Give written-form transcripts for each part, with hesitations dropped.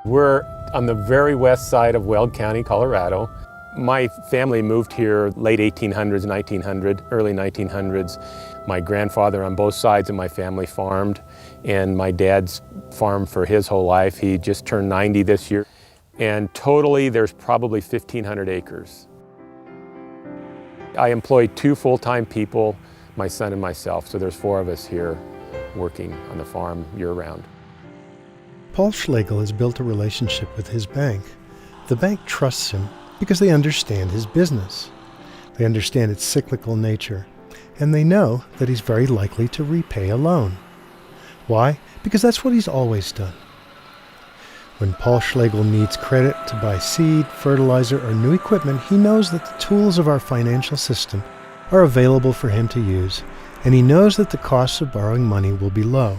We're on the very west side of Weld County, Colorado. My family moved here late 1800s, 1900, early 1900s. My grandfather on both sides of my family farmed, and my dad's farmed for his whole life. He just turned 90 this year. And totally, there's probably 1,500 acres. I employ 2 full-time people, my son and myself, so there's 4 of us here working on the farm year-round. Paul Schlegel has built a relationship with his bank. The bank trusts him because they understand his business. They understand its cyclical nature, and they know that he's very likely to repay a loan. Why? Because that's what he's always done. When Paul Schlegel needs credit to buy seed, fertilizer, or new equipment, he knows that the tools of our financial system are available for him to use, and he knows that the cost of borrowing money will be low.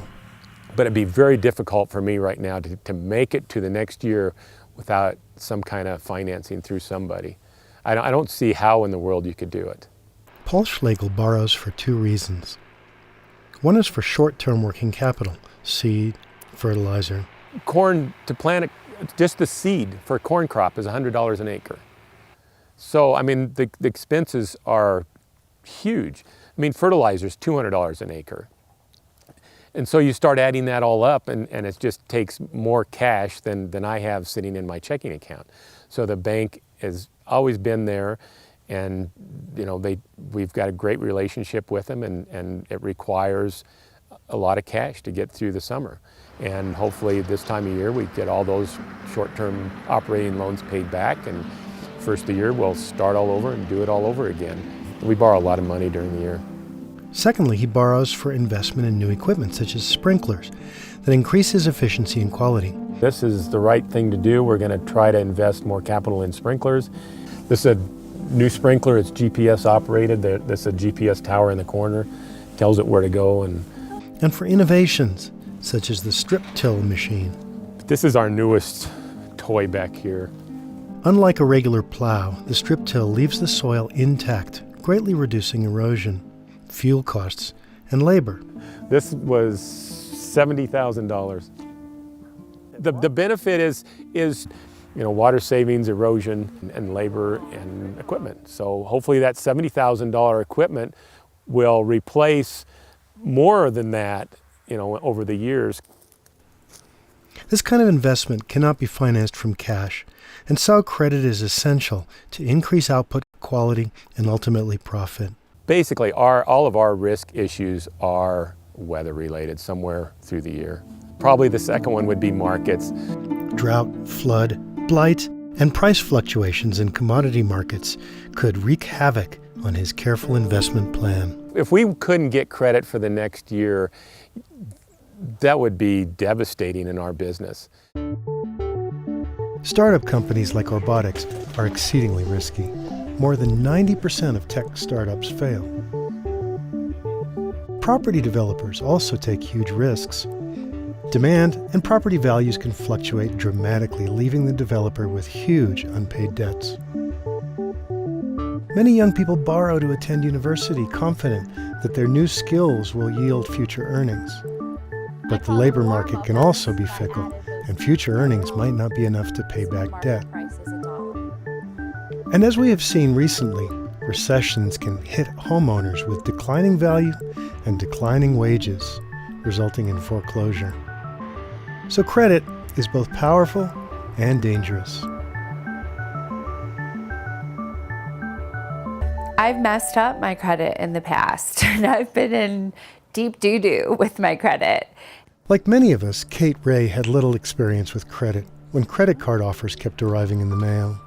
But it'd be very difficult for me right now to make it to the next year without some kind of financing through somebody. I don't see how in the world you could do it. Paul Schlegel borrows for 2 reasons. One is for short-term working capital, seed, fertilizer. Corn, to plant just the seed for a corn crop is $100 an acre. So, I mean, the expenses are huge. I mean, fertilizer is $200 an acre. And so you start adding that all up, and it just takes more cash than I have sitting in my checking account. So the bank has always been there, and you know we've got a great relationship with them, and it requires a lot of cash to get through the summer. And hopefully this time of year we get all those short-term operating loans paid back, and first of the year we'll start all over and do it all over again. We borrow a lot of money during the year. Secondly, he borrows for investment in new equipment, such as sprinklers, that increases efficiency and quality. This is the right thing to do. We're going to try to invest more capital in sprinklers. This is a new sprinkler. It's GPS operated. This is a GPS tower in the corner. Tells it where to go. And for innovations, such as the strip till machine. This is our newest toy back here. Unlike a regular plow, the strip till leaves the soil intact, greatly reducing erosion, fuel costs, and labor. This was $70,000. The benefit is water savings, erosion, and labor and equipment. So hopefully that $70,000 equipment will replace more than that, over the years. This kind of investment cannot be financed from cash, and so credit is essential to increase output, quality, and ultimately profit. Basically, all of our risk issues are weather-related somewhere through the year. Probably the second one would be markets. Drought, flood, blight, and price fluctuations in commodity markets could wreak havoc on his careful investment plan. If we couldn't get credit for the next year, that would be devastating in our business. Startup companies like robotics are exceedingly risky. More than 90% of tech startups fail. Property developers also take huge risks. Demand and property values can fluctuate dramatically, leaving the developer with huge unpaid debts. Many young people borrow to attend university, confident that their new skills will yield future earnings. But the labor market can also be fickle, and future earnings might not be enough to pay back debt. And as we have seen recently, recessions can hit homeowners with declining value and declining wages, resulting in foreclosure. So credit is both powerful and dangerous. I've messed up my credit in the past, and I've been in deep doo-doo with my credit. Like many of us, Kate Ray had little experience with credit when credit card offers kept arriving in the mail.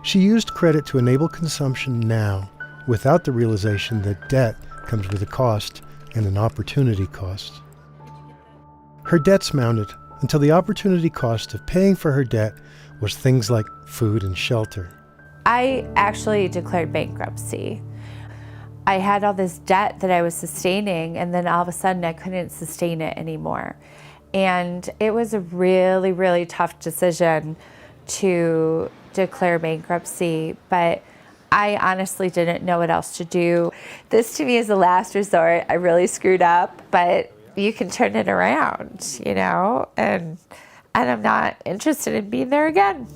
She used credit to enable consumption now, without the realization that debt comes with a cost and an opportunity cost. Her debts mounted until the opportunity cost of paying for her debt was things like food and shelter. I actually declared bankruptcy. I had all this debt that I was sustaining, and then all of a sudden I couldn't sustain it anymore. And it was a really, really tough decision to declare bankruptcy, but I honestly didn't know what else to do. This to me is the last resort. I really screwed up, but you can turn it around, and and I'm not interested in being there again.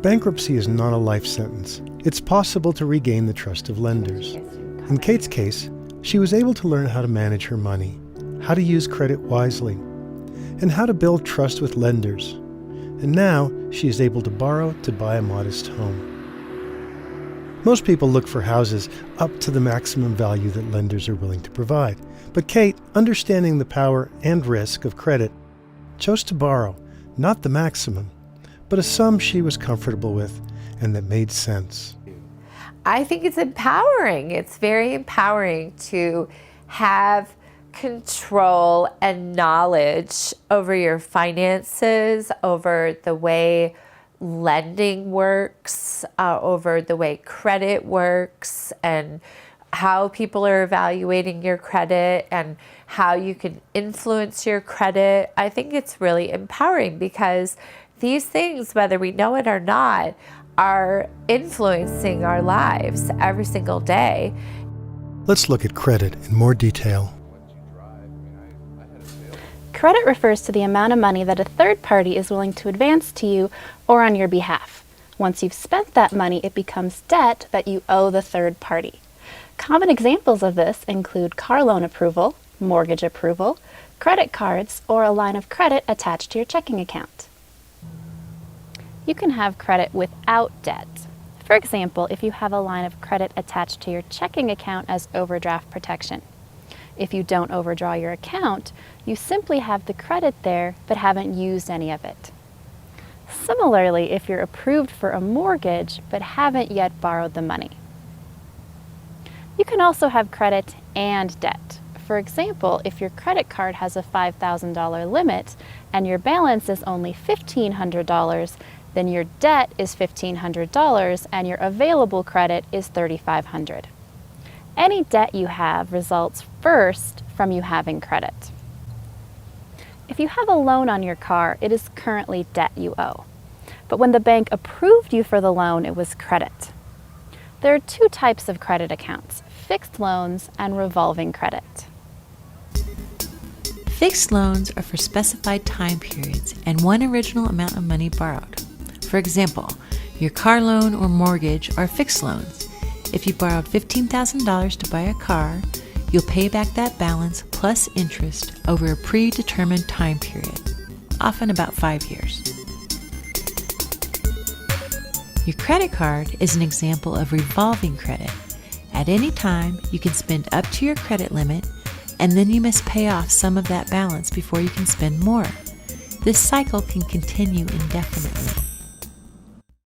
Bankruptcy is not a life sentence. It's possible to regain the trust of lenders. In Kate's case, she was able to learn how to manage her money, how to use credit wisely, and how to build trust with lenders. And now she is able to borrow to buy a modest home. Most people look for houses up to the maximum value that lenders are willing to provide. But Kate, understanding the power and risk of credit, chose to borrow, not the maximum, but a sum she was comfortable with and that made sense. I think it's empowering. It's very empowering to have control and knowledge over your finances, over the way lending works, over the way credit works, and how people are evaluating your credit and how you can influence your credit. I think it's really empowering because these things, whether we know it or not, are influencing our lives every single day. Let's look at credit in more detail. Credit refers to the amount of money that a third party is willing to advance to you or on your behalf. Once you've spent that money, it becomes debt that you owe the third party. Common examples of this include car loan approval, mortgage approval, credit cards, or a line of credit attached to your checking account. You can have credit without debt. For example, if you have a line of credit attached to your checking account as overdraft protection. If you don't overdraw your account, you simply have the credit there but haven't used any of it. Similarly, if you're approved for a mortgage but haven't yet borrowed the money. You can also have credit and debt. For example, if your credit card has a $5,000 limit and your balance is only $1,500, then your debt is $1,500 and your available credit is $3,500. Any debt you have results first from you having credit. If you have a loan on your car, it is currently debt you owe. But when the bank approved you for the loan, it was credit. There are two types of credit accounts: fixed loans and revolving credit. Fixed loans are for specified time periods and one original amount of money borrowed. For example, your car loan or mortgage are fixed loans. If you borrowed $15,000 to buy a car, you'll pay back that balance plus interest over a predetermined time period, often about 5 years. Your credit card is an example of revolving credit. At any time, you can spend up to your credit limit, and then you must pay off some of that balance before you can spend more. This cycle can continue indefinitely.